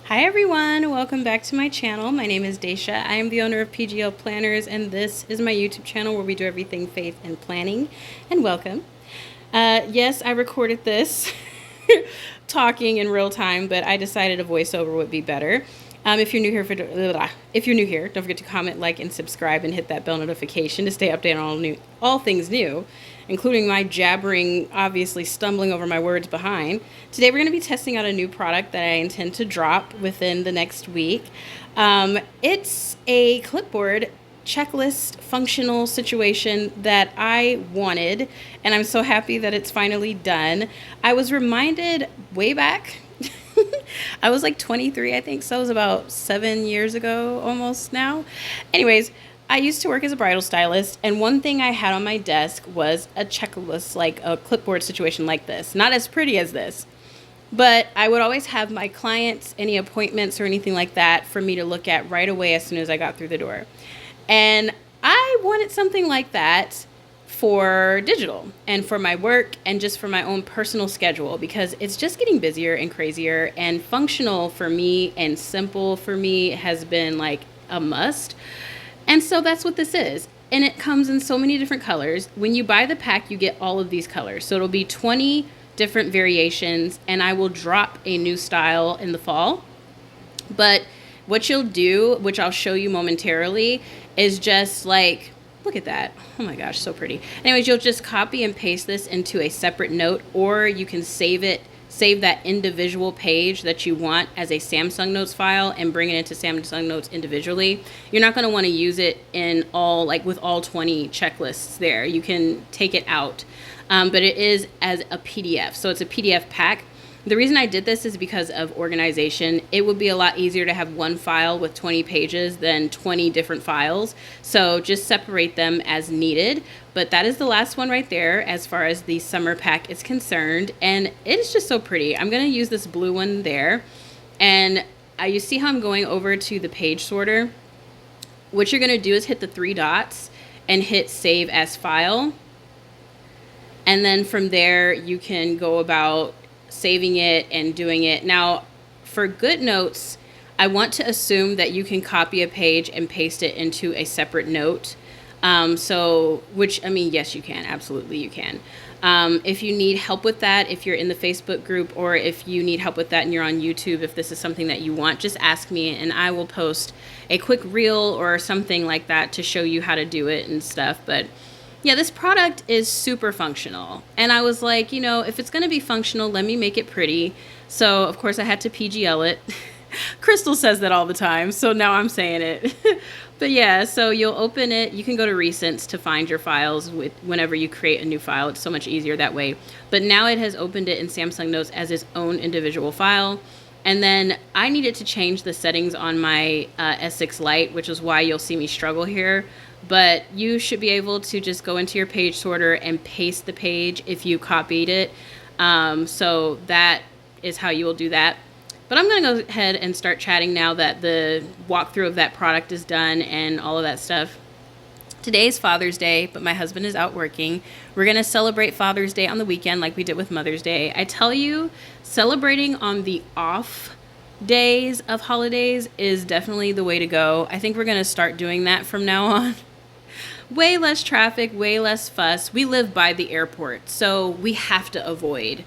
Hi everyone, welcome back to my channel. My name is Daisha. I am the owner of PGL Planners, and this is my YouTube channel where we do everything faith and planning. And welcome. Yes, I recorded this talking in real time, but I decided a voiceover would be better. If you're new here, don't forget to comment, like, and subscribe, and hit that bell notification to stay updated on all things new, including my jabbering, obviously stumbling over my words behind. Today we're going to be testing out a new product that I intend to drop within the next week. It's a clipboard checklist functional situation that I wanted, and I'm so happy that it's finally done. I was reminded way back I was like 23, I think, so it was about 7 years ago almost now. Anyways, I used to work as a bridal stylist, and one thing I had on my desk was a checklist, like a clipboard situation like this. Not as pretty as this, but I would always have my clients, any appointments or anything like that, for me to look at right away as soon as I got through the door. And I wanted something like that for digital and for my work and just for my own personal schedule, because it's just getting busier and crazier, and functional for me and simple for me has been like a must. And so that's what this is. And it comes in so many different colors. When you buy the pack, you get all of these colors. So it'll be 20 different variations, and I will drop a new style in the fall. But what you'll do, which I'll show you momentarily, is just like, look at that. Oh my gosh, so pretty. Anyways, you'll just copy and paste this into a separate note, or you can save that individual page that you want as a Samsung Notes file and bring it into Samsung Notes individually. You're not going to want to use it in all, like with all 20 checklists there. You can take it out, but it is as a PDF. So it's a PDF pack. The reason I did this is because of organization. It would be a lot easier to have one file with 20 pages than 20 different files. So just separate them as needed. But that is the last one right there as far as the summer pack is concerned. And it is just so pretty. I'm going to use this blue one there. And you see how I'm going over to the page sorter? What you're going to do is hit the 3 dots and hit Save as File. And then from there, you can go about saving it and doing it. Now, for GoodNotes, I want to assume that you can copy a page and paste it into a separate note. Which, I mean, yes, you can. Absolutely, you can. If you need help with that, if you're in the Facebook group, or if you need help with that and you're on YouTube, if this is something that you want, just ask me and I will post a quick reel or something like that to show you how to do it and stuff. But yeah, this product is super functional. And I was like, you know, if it's going to be functional, let me make it pretty. So, of course, I had to PGL it. Crystal says that all the time, so now I'm saying it. But yeah, so you'll open it. You can go to Recents to find your files whenever you create a new file. It's so much easier that way. But now it has opened it in Samsung Notes as its own individual file. And then I needed to change the settings on my S6 Lite, which is why you'll see me struggle here. But you should be able to just go into your page sorter and paste the page if you copied it. So that is how you will do that. But I'm going to go ahead and start chatting now that the walkthrough of that product is done and all of that stuff. Today is Father's Day, but my husband is out working. We're going to celebrate Father's Day on the weekend like we did with Mother's Day. I tell you, celebrating on the off days of holidays is definitely the way to go. I think we're going to start doing that from now on. Way less traffic, way less fuss. We live by the airport, so we have to avoid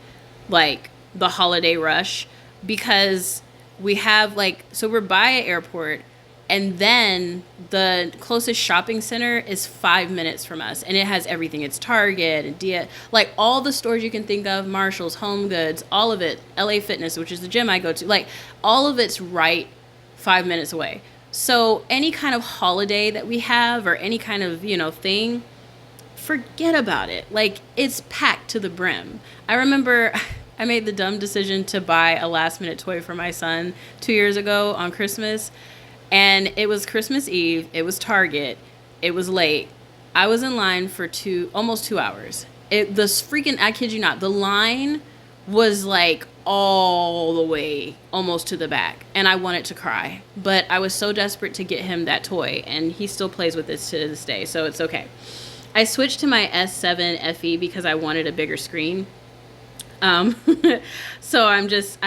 like the holiday rush, because we have so we're by an airport, and then the closest shopping center is 5 minutes from us, and it has everything. It's Target and like all the stores you can think of, Marshalls, Home Goods, all of it, LA Fitness, which is the gym I go to, like all of it's right 5 minutes away. So any kind of holiday that we have, or any kind of, thing, forget about it. Like, it's packed to the brim. I remember I made the dumb decision to buy a last minute toy for my son 2 years ago on Christmas. And it was Christmas Eve. It was Target. It was late. I was in line for almost 2 hours. I kid you not, the line was like all the way almost to the back, and I wanted to cry, but I was so desperate to get him that toy, and he still plays with this to this day, so it's okay. I switched to my S7 FE because I wanted a bigger screen. Um, so I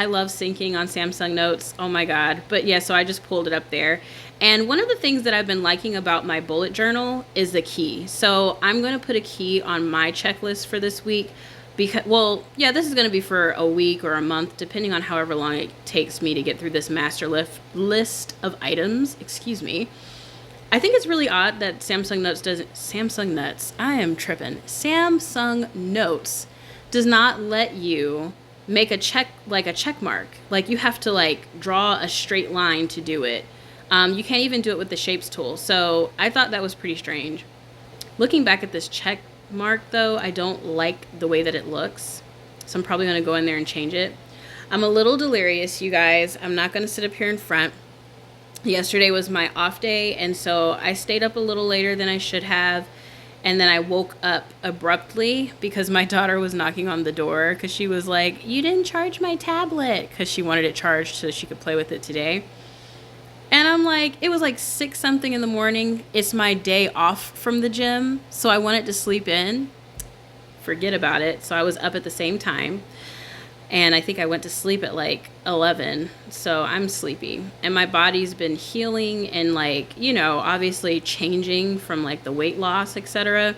love syncing on Samsung Notes. Oh my God. But yeah, so I just pulled it up there. And one of the things that I've been liking about my bullet journal is the key. So I'm going to put a key on my checklist for this week because, well, yeah, this is going to be for a week or a month, depending on however long it takes me to get through this master list of items. Excuse me. I think it's really odd that Samsung Notes does not let you make a check mark. Like you have to like draw a straight line to do it. You can't even do it with the shapes tool. So I thought that was pretty strange. Looking back at this check mark though, I don't like the way that it looks. So I'm probably going to go in there and change it. I'm a little delirious, you guys. I'm not going to sit up here in front. Yesterday was my off day, and so I stayed up a little later than I should have, and then I woke up abruptly because my daughter was knocking on the door because she was like, you didn't charge my tablet, because she wanted it charged so she could play with it today. And I'm like, it was like 6 something in the morning. It's my day off from the gym, so I wanted to sleep in. Forget about it. So I was up at the same time. And I think I went to sleep at like 11, so I'm sleepy. And my body's been healing and like, you know, obviously changing from like the weight loss, etc.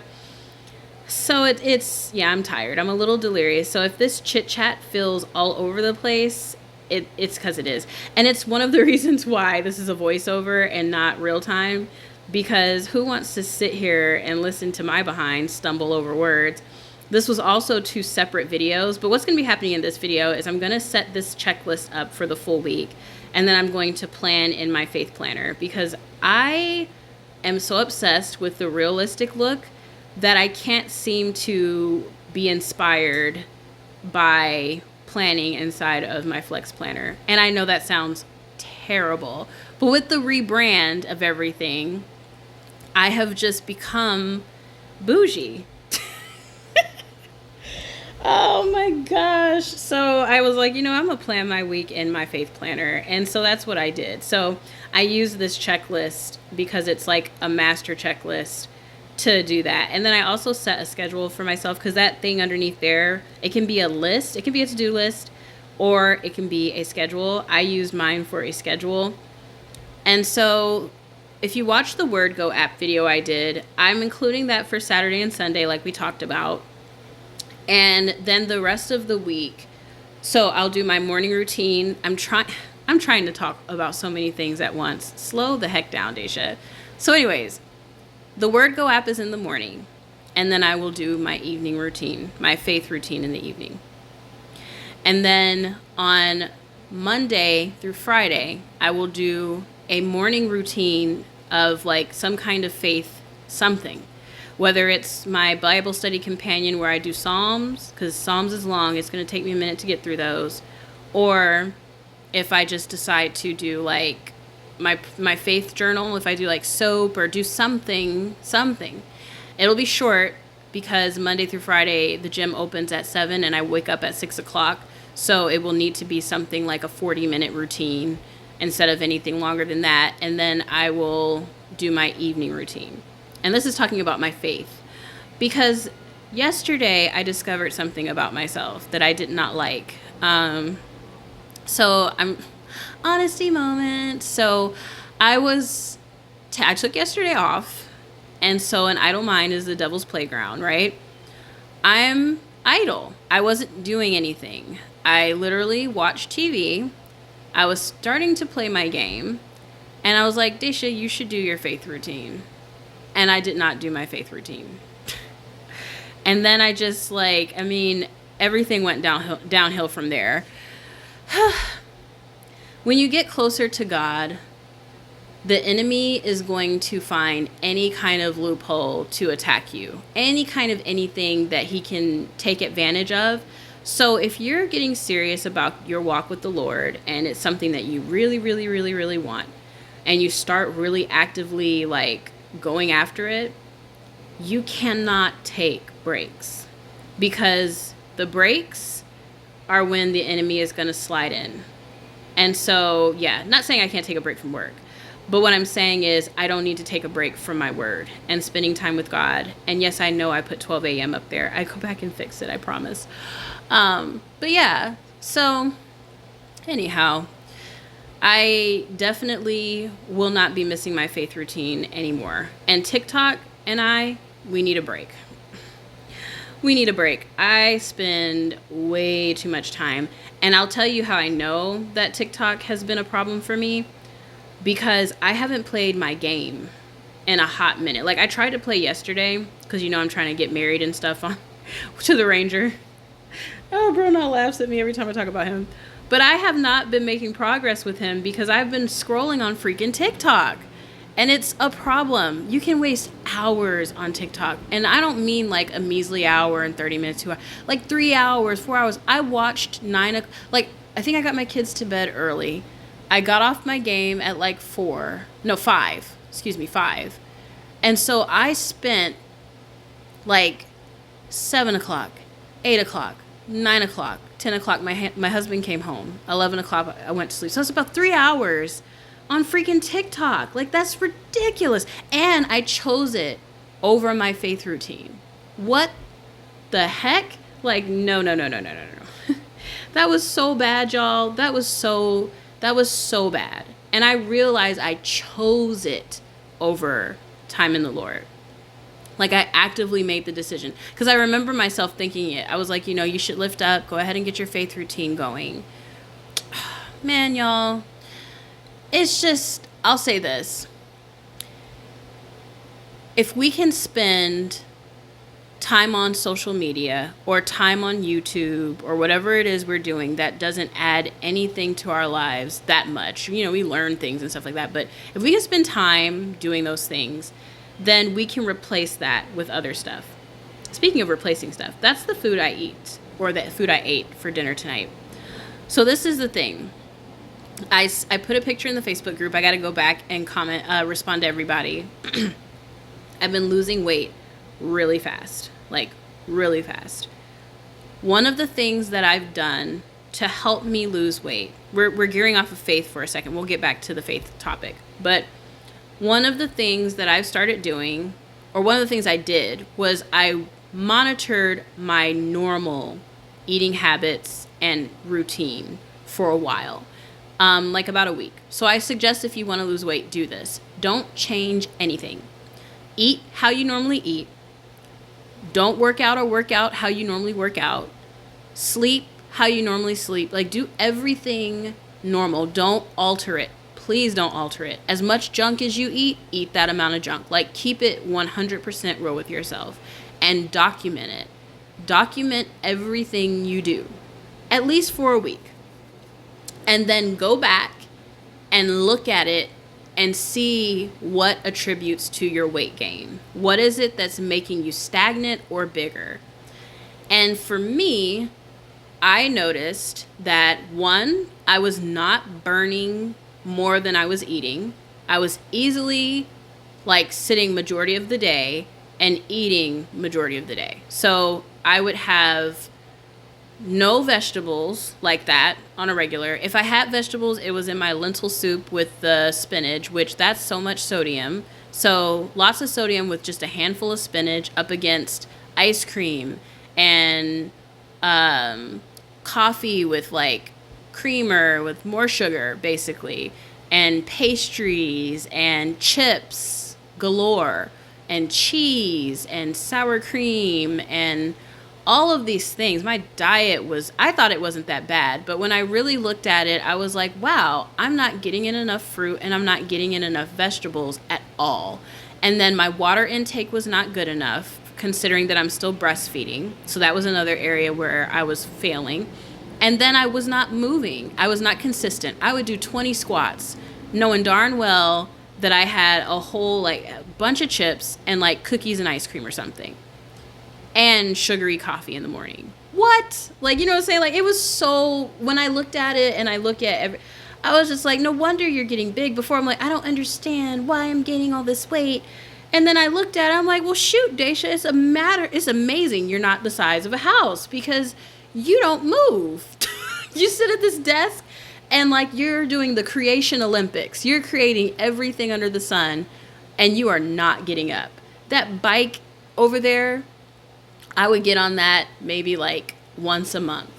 So it's yeah, I'm tired. I'm a little delirious. So if this chit chat feels all over the place, it's because it is. And it's one of the reasons why this is a voiceover and not real time, because who wants to sit here and listen to my behind stumble over words? This was also 2 separate videos, but what's going to be happening in this video is I'm going to set this checklist up for the full week, and then I'm going to plan in my faith planner, because I am so obsessed with the realistic look that I can't seem to be inspired by planning inside of my flex planner. And I know that sounds terrible, but with the rebrand of everything, I have just become bougie. Oh my gosh. So I was like, you know, I'm going to plan my week in my faith planner. And so that's what I did. So I used this checklist because it's like a master checklist to do that. And then I also set a schedule for myself, because that thing underneath there, it can be a list. It can be a to-do list, or it can be a schedule. I use mine for a schedule. And so if you watch the Word Go app video I did, I'm including that for Saturday and Sunday like we talked about. And then the rest of the week, so I'll do my morning routine. I'm trying to talk about so many things at once. Slow the heck down, Daisha. So anyways, the Word Go app is in the morning, and then I will do my evening routine, my faith routine in the evening. And then on Monday through Friday, I will do a morning routine of like some kind of faith something. Whether it's my Bible study companion where I do Psalms, because Psalms is long, it's going to take me a minute to get through those. Or if I just decide to do like my faith journal, if I do like soap or do something. It'll be short because Monday through Friday, the gym opens at 7 and I wake up at 6 o'clock. So it will need to be something like a 40-minute routine instead of anything longer than that. And then I will do my evening routine. And this is talking about my faith, because yesterday I discovered something about myself that I did not like. So I'm honesty moment. So I took yesterday off, and so an idle mind is the devil's playground, right? I'm idle. I wasn't doing anything. I literally watched TV. I was starting to play my game, and I was like, Daisha, you should do your faith routine. And I did not do my faith routine. And then I just everything went downhill from there. When you get closer to God, the enemy is going to find any kind of loophole to attack you. Any kind of anything that he can take advantage of. So if you're getting serious about your walk with the Lord, and it's something that you really, really, really, really want, and you start really actively going after it, you cannot take breaks, because the breaks are when the enemy is going to slide in. And so, yeah, not saying I can't take a break from work, But what I'm saying is I don't need to take a break from my word and spending time with God. And yes, I know I put 12 a.m. up there. I go back and fix it, I promise. But yeah, so anyhow, I definitely will not be missing my faith routine anymore. And TikTok and we need a break. We need a break. I spend way too much time. And I'll tell you how I know that TikTok has been a problem for me. Because I haven't played my game in a hot minute. Like, I tried to play yesterday, because, you know, I'm trying to get married and stuff on to the Ranger. Oh, Bruno laughs at me every time I talk about him. But I have not been making progress with him because I've been scrolling on freaking TikTok. And it's a problem. You can waste hours on TikTok. And I don't mean like a measly hour and 30 minutes, 2 hours. Like 3 hours, 4 hours. I watched I think I got my kids to bed early. I got off my game at like 5. And so I spent like 7 o'clock, 8 o'clock, 9 o'clock, 10 o'clock. My husband came home. 11 o'clock, I went to sleep. So it's about 3 hours on freaking TikTok. Like, that's ridiculous. And I chose it over my faith routine. What the heck? Like, no. That was so bad, y'all. That was so bad. And I realized I chose it over time in the Lord. Like, I actively made the decision. Because I remember myself thinking it. I was like, you should lift up. Go ahead and get your faith routine going. Man, y'all. It's just, I'll say this. If we can spend time on social media or time on YouTube or whatever it is we're doing that doesn't add anything to our lives that much. We learn things and stuff like that. But if we can spend time doing those things, then we can replace that with other stuff. Speaking of replacing stuff, that's the food I eat, or the food I ate for dinner tonight. So this is the thing. I put a picture in the Facebook group. I got to go back and respond to everybody. I've been losing weight really fast. Like, really fast. One of the things that I've done to help me lose weight, we're gearing off of faith for a second. We'll get back to the faith topic. But one of the things that I've started doing, or one of the things I did, was I monitored my normal eating habits and routine for a while. Like about a week. So I suggest if you want to lose weight, do this. Don't change anything. Eat how you normally eat. Don't work out how you normally work out. Sleep how you normally sleep. Like, do everything normal. Don't alter it. Please don't alter it. As much junk as you eat that amount of junk. Like, keep it 100% real with yourself. And document it. Document everything you do. At least for a week. And then go back and look at it and see what attributes to your weight gain. What is it that's making you stagnant or bigger? And for me, I noticed that, one, I was not burning more than I was eating. I was easily like sitting majority of the day and eating majority of the day. So I would have no vegetables like that on a regular. If I had vegetables, it was in my lentil soup with the spinach, which that's so much sodium. So lots of sodium with just a handful of spinach up against ice cream and coffee with like creamer with more sugar, basically, and pastries and chips galore and cheese and sour cream and all of these things. My diet I thought it wasn't that bad, but when I really looked at it, I was like, wow, I'm not getting in enough fruit and I'm not getting in enough vegetables at all. And then my water intake was not good enough, considering that I'm still breastfeeding. So that was another area where I was failing. And then I was not moving. I was not consistent. I would do 20 squats, knowing darn well that I had a whole a bunch of chips and like cookies and ice cream or something. And sugary coffee in the morning. What? Like, you know what I'm saying? Like, it was so, when I looked at it and I look at I was just like, no wonder you're getting big. Before, I'm like, I don't understand why I'm gaining all this weight. And then I looked at it, I'm like, well, shoot, Daisha, it's amazing you're not the size of a house because you don't move. You sit at this desk And like you're doing the creation Olympics. You're creating everything under the sun and you are not getting up. That bike over there, I would get on that maybe like once a month.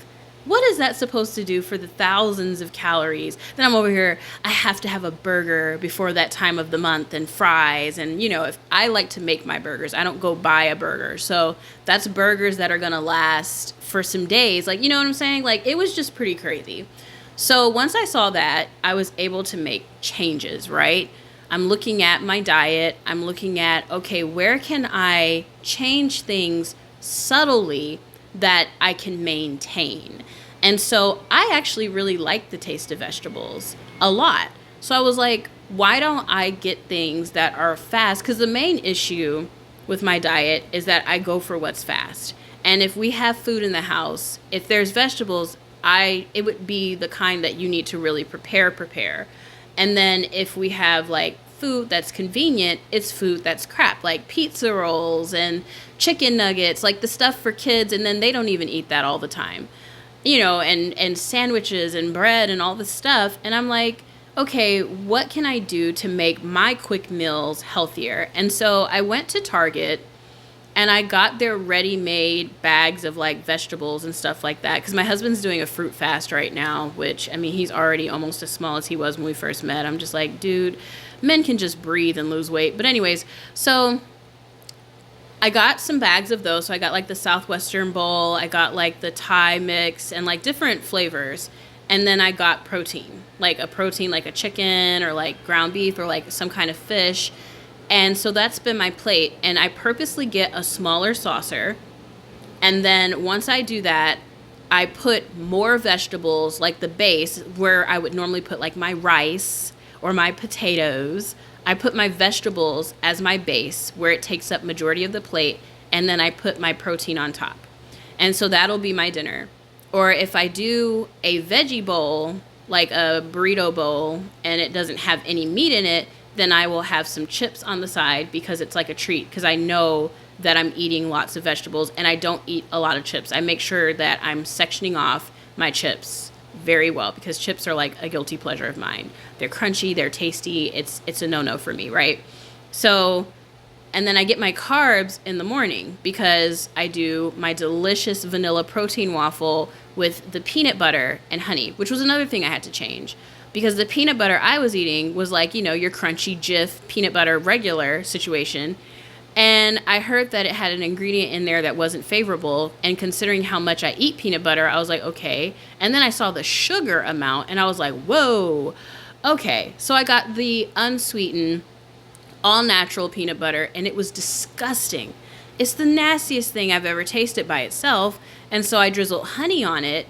What is that supposed to do for the thousands of calories? Then I'm over here, I have to have a burger before that time of the month and fries. And, you know, if I like to make my burgers, I don't go buy a burger. So that's burgers that are going to last for some days. Like, you know what I'm saying? Like, it was just pretty crazy. So once I saw that, I was able to make changes, right? I'm looking at my diet. I'm looking at, okay, where can I change things subtly that I can maintain? And so I actually really like the taste of vegetables a lot. So I was like, why don't I get things that are fast? Because the main issue with my diet is that I go for what's fast. And if we have food in the house, if there's vegetables, it would be the kind that you need to really prepare. And then if we have like food that's convenient, it's food that's crap, like pizza rolls and chicken nuggets, like the stuff for kids, and then they don't even eat that all the time. You know, and sandwiches and bread and all this stuff. And I'm like, okay, what can I do to make my quick meals healthier? And so I went to Target and I got their ready-made bags of like vegetables and stuff like that. Because my husband's doing a fruit fast right now, which, I mean, he's already almost as small as he was when we first met. I'm just like, dude, men can just breathe and lose weight. But anyways, so I got some bags of those. So I got like the Southwestern bowl. I got like the Thai mix and like different flavors. And then I got protein, like a chicken or like ground beef or like some kind of fish. And so that's been my plate. And I purposely get a smaller saucer. And then once I do that, I put more vegetables, like the base where I would normally put like my rice or my potatoes. I put my vegetables as my base where it takes up majority of the plate, and then I put my protein on top. And so that'll be my dinner. Or if I do a veggie bowl, like a burrito bowl, and it doesn't have any meat in it, then I will have some chips on the side because it's like a treat, because I know that I'm eating lots of vegetables and I don't eat a lot of chips. I make sure that I'm sectioning off my chips very well because chips are like a guilty pleasure of mine. They're crunchy, they're tasty. It's a no-no for me, right? So, and then I get my carbs in the morning because I do my delicious vanilla protein waffle with the peanut butter and honey, which was another thing I had to change because the peanut butter I was eating was like, you know, your crunchy Jif peanut butter regular situation. And I heard that it had an ingredient in there that wasn't favorable. And considering how much I eat peanut butter, I was like, okay. And then I saw the sugar amount and I was like, whoa, okay. So I got the unsweetened, all natural peanut butter and it was disgusting. It's the nastiest thing I've ever tasted by itself. And so I drizzled honey on it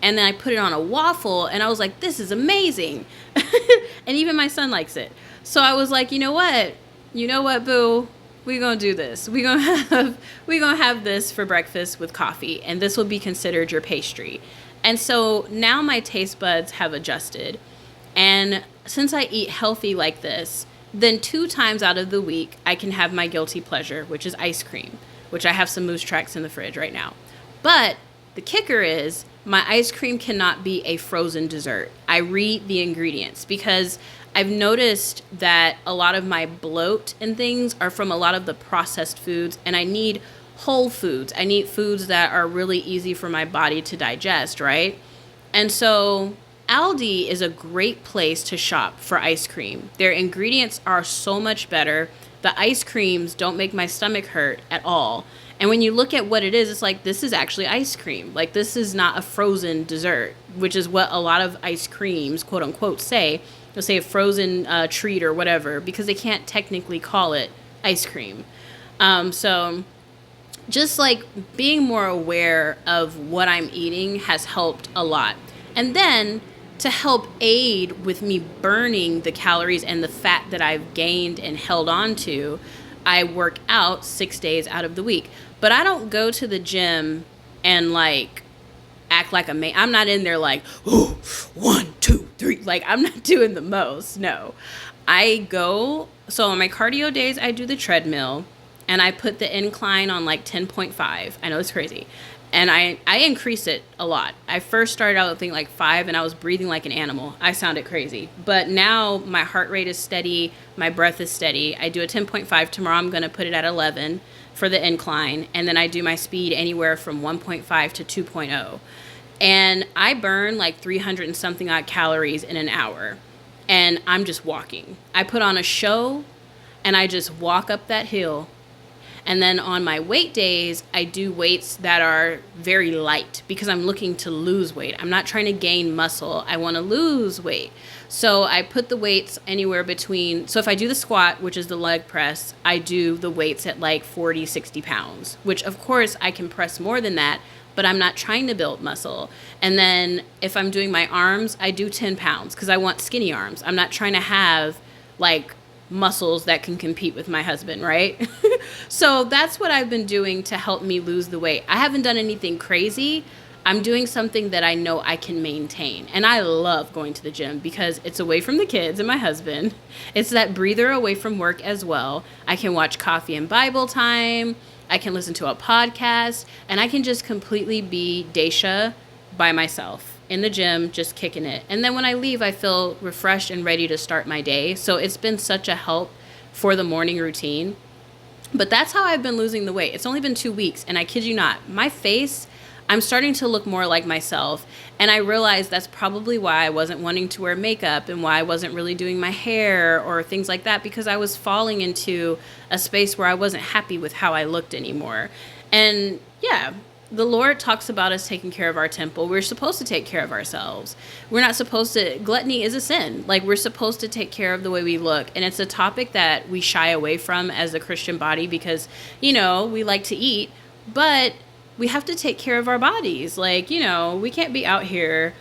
and then I put it on a waffle and I was like, this is amazing. And even my son likes it. So I was like, you know what, boo? We're going to do this. We're going to have this for breakfast with coffee, and this will be considered your pastry. And so now my taste buds have adjusted. And since I eat healthy like this, then 2 times out of the week, I can have my guilty pleasure, which is ice cream, which I have some Moose Tracks in the fridge right now. But the kicker is my ice cream cannot be a frozen dessert. I read the ingredients because I've noticed that a lot of my bloat and things are from a lot of the processed foods, and I need whole foods. I need foods that are really easy for my body to digest, right? And so Aldi is a great place to shop for ice cream. Their ingredients are so much better. The ice creams don't make my stomach hurt at all. And when you look at what it is, it's like, this is actually ice cream. Like, this is not a frozen dessert, which is what a lot of ice creams, quote unquote, say. They'll say a frozen treat or whatever because they can't technically call it ice cream. So just like being more aware of what I'm eating has helped a lot. And then to help aid with me burning the calories and the fat that I've gained and held on to, I work out 6 days out of the week. But I don't go to the gym and like act like I'm not in there like, oh, 1, 2, 3. Like, I'm not doing the most. No. I go, so on my cardio days, I do the treadmill. and I put the incline on like 10.5. I know it's crazy. And I increase it a lot. I first started out with like 5, and I was breathing like an animal. I sounded crazy. But now my heart rate is steady. My breath is steady. I do a 10.5. Tomorrow I'm going to put it at 11 for the incline. And then I do my speed anywhere from 1.5 to 2.0. And I burn like 300 and something odd calories in an hour. And I'm just walking. I put on a show, and I just walk up that hill. And then on my weight days, I do weights that are very light because I'm looking to lose weight. I'm not trying to gain muscle. I want to lose weight. So I put the weights anywhere between, so if I do the squat, which is the leg press, I do the weights at like 40, 60 pounds, which of course I can press more than that, but I'm not trying to build muscle. And then if I'm doing my arms, I do 10 pounds because I want skinny arms. I'm not trying to have like muscles that can compete with my husband, right? So that's what I've been doing to help me lose the weight. I haven't done anything crazy. I'm doing something that I know I can maintain. And I love going to the gym because it's away from the kids and my husband. It's that breather away from work as well. I can watch coffee and Bible time. I can listen to a podcast, and I can just completely be Daisha by myself in the gym, just kicking it. And then when I leave, I feel refreshed and ready to start my day. So it's been such a help for the morning routine. But that's how I've been losing the weight. It's only been 2 weeks, and I kid you not, my face, I'm starting to look more like myself. And I realized that's probably why I wasn't wanting to wear makeup and why I wasn't really doing my hair or things like that, because I was falling into a space where I wasn't happy with how I looked anymore. And yeah, the Lord talks about us taking care of our temple. We're supposed to take care of ourselves. We're not supposed to, gluttony is a sin. Like, we're supposed to take care of the way we look. And it's a topic that we shy away from as a Christian body because, you know, we like to eat, but we have to take care of our bodies. Like, you know, we can't be out here,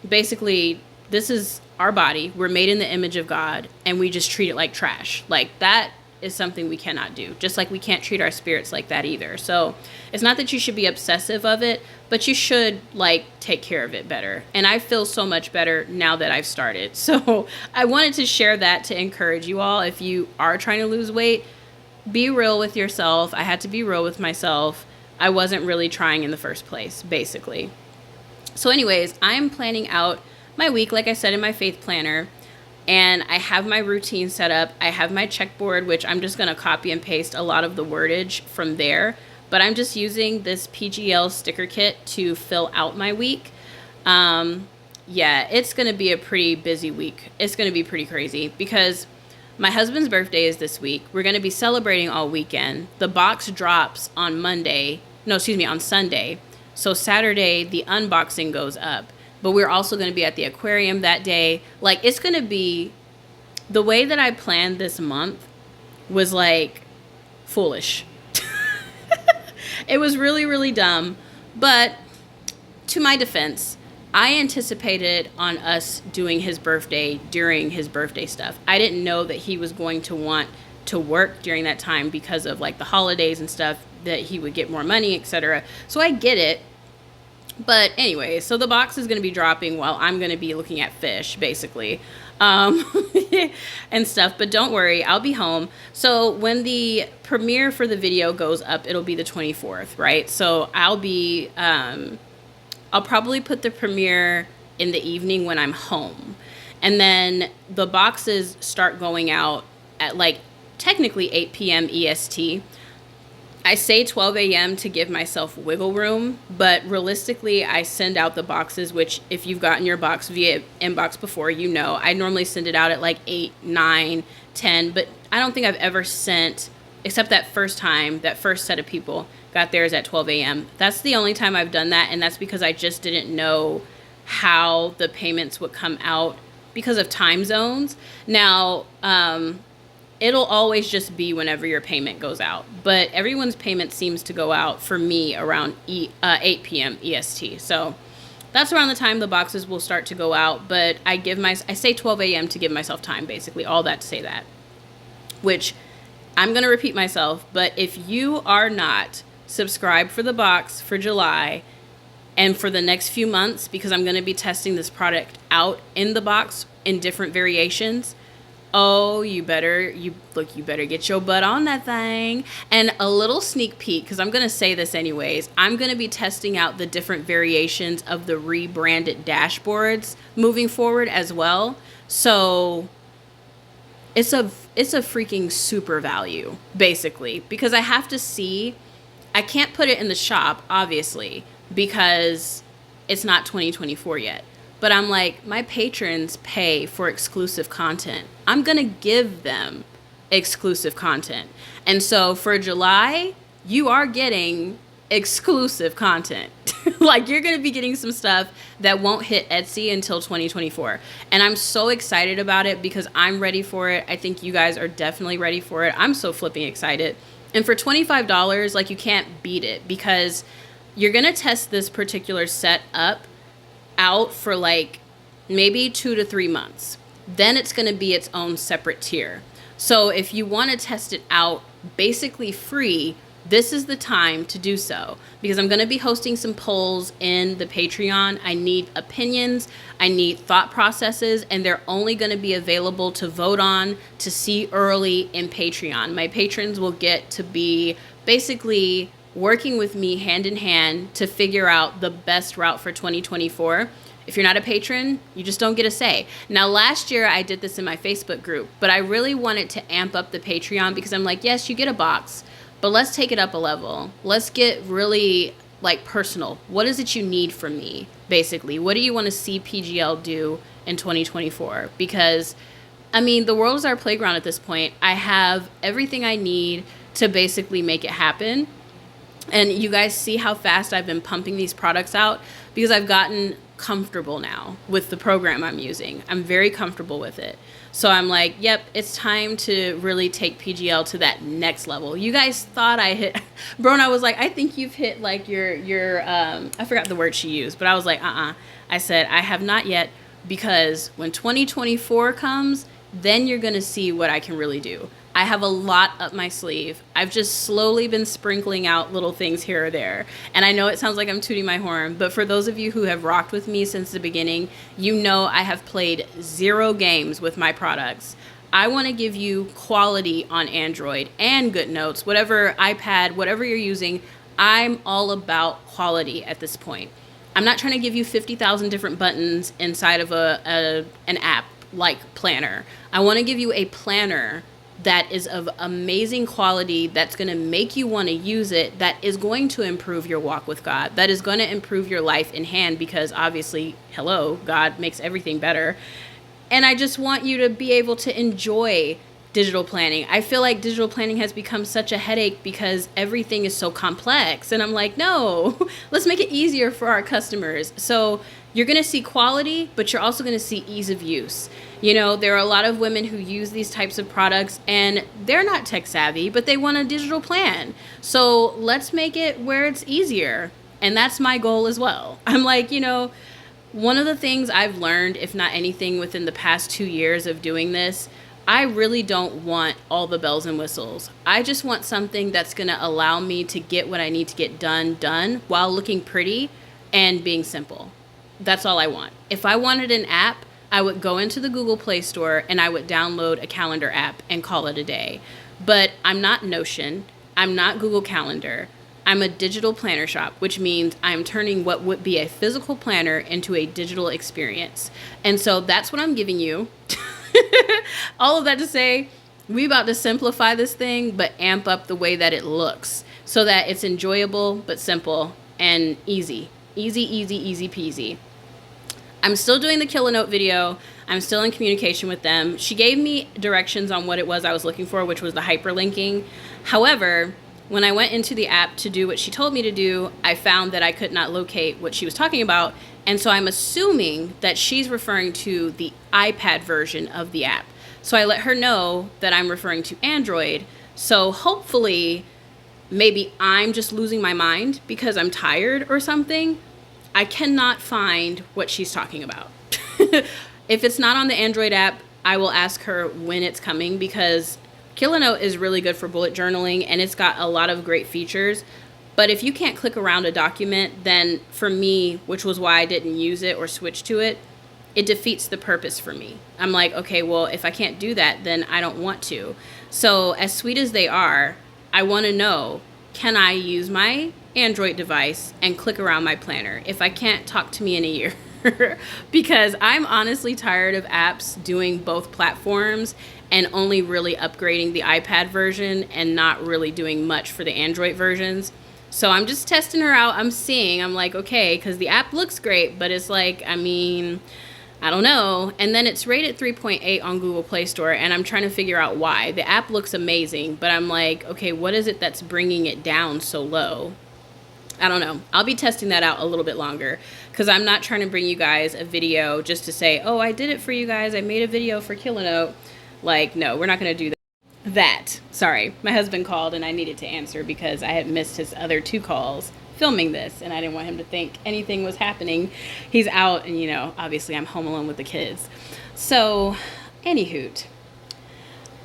basically, this is our body. We're made in the image of God, and we just treat it like trash. Like, that is something we cannot do. Just like we can't treat our spirits like that either. So it's not that you should be obsessive of it, but you should like take care of it better. And I feel so much better now that I've started. So I wanted to share that to encourage you all. If you are trying to lose weight, be real with yourself. I had to be real with myself. I wasn't really trying in the first place, basically. So anyways, I'm planning out my week, like I said, in my faith planner. And I have my routine set up. I have my checkboard, which I'm just going to copy and paste a lot of the wordage from there. But I'm just using this PGL sticker kit to fill out my week. Yeah, it's going to be a pretty busy week. It's going to be pretty crazy because my husband's birthday is this week. We're going to be celebrating all weekend. The box drops on on Sunday. So Saturday, the unboxing goes up. But we're also going to be at the aquarium that day. Like, it's going to be, the way that I planned this month was like foolish. It was really, really dumb. But to my defense, I anticipated on us doing his birthday during his birthday stuff. I didn't know that he was going to want to work during that time because of like the holidays and stuff, that he would get more money, etc. So I get it. But anyway, so the box is going to be dropping while I'm going to be looking at fish, basically, and stuff. But don't worry, I'll be home. So when the premiere for the video goes up, it'll be the 24th, right? So I'll probably put the premiere in the evening when I'm home. And then the boxes start going out at like technically 8 p.m. EST. I say 12 a.m. to give myself wiggle room, but realistically, I send out the boxes, which if you've gotten your box via inbox before, you know, I normally send it out at like 8, 9, 10, but I don't think I've ever sent, except that first time, that first set of people got theirs at 12 a.m. That's the only time I've done that, and that's because I just didn't know how the payments would come out because of time zones. Now, it'll always just be whenever your payment goes out. But everyone's payment seems to go out for me around 8 p.m. EST. So that's around the time the boxes will start to go out. But I say 12 a.m. to give myself time, basically. All that to say that. Which I'm going to repeat myself. But if you are not subscribed for the box for July and for the next few months, because I'm going to be testing this product out in the box in different variations, Oh, you better get your butt on that thing. And a little sneak peek, because I'm going to say this anyways. I'm going to be testing out the different variations of the rebranded dashboards moving forward as well. So it's a freaking super value, basically, because I have to see. I can't put it in the shop, obviously, because it's not 2024 yet. But I'm like, my patrons pay for exclusive content. I'm going to give them exclusive content. And so for July, you are getting exclusive content. Like, you're going to be getting some stuff that won't hit Etsy until 2024. And I'm so excited about it because I'm ready for it. I think you guys are definitely ready for it. I'm so flipping excited. And for $25, like, you can't beat it because you're going to test this particular set up out for like maybe 2 to 3 months. Then it's going to be its own separate tier. So if you want to test it out basically free, this is the time to do so, because I'm going to be hosting some polls in the Patreon. I need opinions, I need thought processes, and they're only going to be available to vote on, to see early in Patreon. My patrons will get to be basically working with me hand in hand to figure out the best route for 2024. If you're not a patron, you just don't get a say. Now, last year I did this in my Facebook group, but I really wanted to amp up the Patreon because I'm like, yes, you get a box, but let's take it up a level. Let's get really like personal. What is it you need from me, basically? What do you want to see PGL do in 2024? Because, I mean, the world is our playground at this point. I have everything I need to basically make it happen. And you guys see how fast I've been pumping these products out because I've gotten comfortable now with the program I'm using. I'm very comfortable with it. So I'm like, yep, it's time to really take PGL to that next level. You guys thought I hit, Brona was like, I think you've hit like your I forgot the word she used, but I was like, I said, I have not yet, because when 2024 comes, then you're going to see what I can really do. I have a lot up my sleeve. I've just slowly been sprinkling out little things here or there. And I know it sounds like I'm tooting my horn, but for those of you who have rocked with me since the beginning, you know I have played 0 games with my products. I want to give you quality on Android and GoodNotes, whatever iPad, whatever you're using. I'm all about quality at this point. I'm not trying to give you 50,000 different buttons inside of an app like Planner. I want to give you a planner that is of amazing quality, that's going to make you want to use it, that is going to improve your walk with God, that is going to improve your life in hand, because obviously, hello, God makes everything better. And I just want you to be able to enjoy digital planning. I feel like digital planning has become such a headache because everything is so complex. And I'm like, no, let's make it easier for our customers. So you're going to see quality, but you're also going to see ease of use. You know, there are a lot of women who use these types of products and they're not tech savvy, but they want a digital plan. So let's make it where it's easier. And that's my goal as well. I'm like, you know, one of the things I've learned, if not anything, within the past 2 years of doing this, I really don't want all the bells and whistles. I just want something that's going to allow me to get what I need to get done while looking pretty and being simple. That's all I want. If I wanted an app, I would go into the Google Play Store and I would download a calendar app and call it a day. But I'm not Notion. I'm not Google Calendar. I'm a digital planner shop, which means I'm turning what would be a physical planner into a digital experience. And so that's what I'm giving you. All of that to say, we about to simplify this thing, but amp up the way that it looks so that it's enjoyable, but simple and easy. Easy, easy, easy peasy. I'm still doing the Killanote video. I'm still in communication with them. She gave me directions on what it was I was looking for, which was the hyperlinking. However, when I went into the app to do what she told me to do, I found that I could not locate what she was talking about. And so I'm assuming that she's referring to the iPad version of the app. So I let her know that I'm referring to Android. So hopefully, maybe I'm just losing my mind because I'm tired or something. I cannot find what she's talking about. If it's not on the Android app, I will ask her when it's coming, because Killanote is really good for bullet journaling and it's got a lot of great features. But if you can't click around a document, then for me, which was why I didn't use it or switch to it, it defeats the purpose for me. I'm like, okay, well, if I can't do that, then I don't want to. So as sweet as they are, I want to know, can I use my Android device and click around my planner if I can't talk to me in a year? Because I'm honestly tired of apps doing both platforms and only really upgrading the iPad version and not really doing much for the Android versions. So I'm just testing her out. I'm like, okay, because the app looks great, but it's like, I mean, I don't know. And then it's rated 3.8 on Google Play Store, and I'm trying to figure out why. The app looks amazing, but I'm like, okay, what is it that's bringing it down so low? I don't know. I'll be testing that out a little bit longer because I'm not trying to bring you guys a video just to say, oh, I did it for you guys. I made a video for Killanote. Like, no, we're not going to do that. Sorry, my husband called and I needed to answer because I had missed his other 2 calls filming this and I didn't want him to think anything was happening. He's out and, you know, obviously I'm home alone with the kids. So, anywho.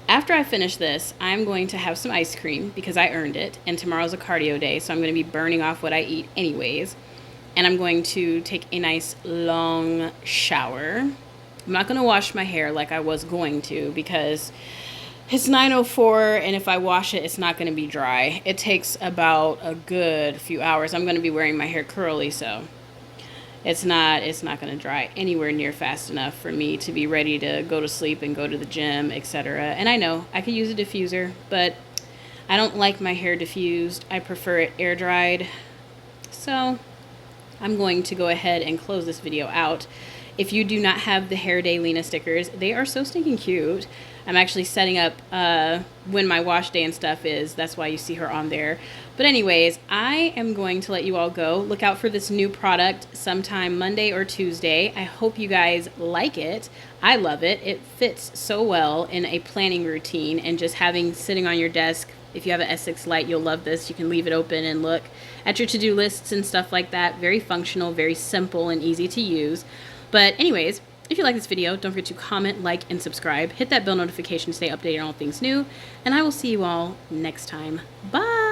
After I finish this, I'm going to have some ice cream because I earned it, and tomorrow's a cardio day, so I'm going to be burning off what I eat anyways, and I'm going to take a nice long shower. I'm not going to wash my hair like I was going to because it's 9:04, and if I wash it, it's not going to be dry. It takes about a good few hours. I'm going to be wearing my hair curly, so it's not going to dry anywhere near fast enough for me to be ready to go to sleep and go to the gym, etc. And I know I could use a diffuser, but I don't like my hair diffused. I prefer it air dried. So I'm going to go ahead and close this video out. If you do not have the Hair Day Lena stickers, they are so stinking cute. I'm actually setting up when my wash day and stuff is. That's why you see her on there. But anyways, I am going to let you all go. Look out for this new product sometime Monday or Tuesday. I hope you guys like it. I love it. It fits so well in a planning routine and just having sitting on your desk. If you have an S6 Lite, you'll love this. You can leave it open and look at your to-do lists and stuff like that. Very functional, very simple, and easy to use. But anyways, if you like this video, don't forget to comment, like, and subscribe. Hit that bell notification to stay updated on all things new. And I will see you all next time. Bye!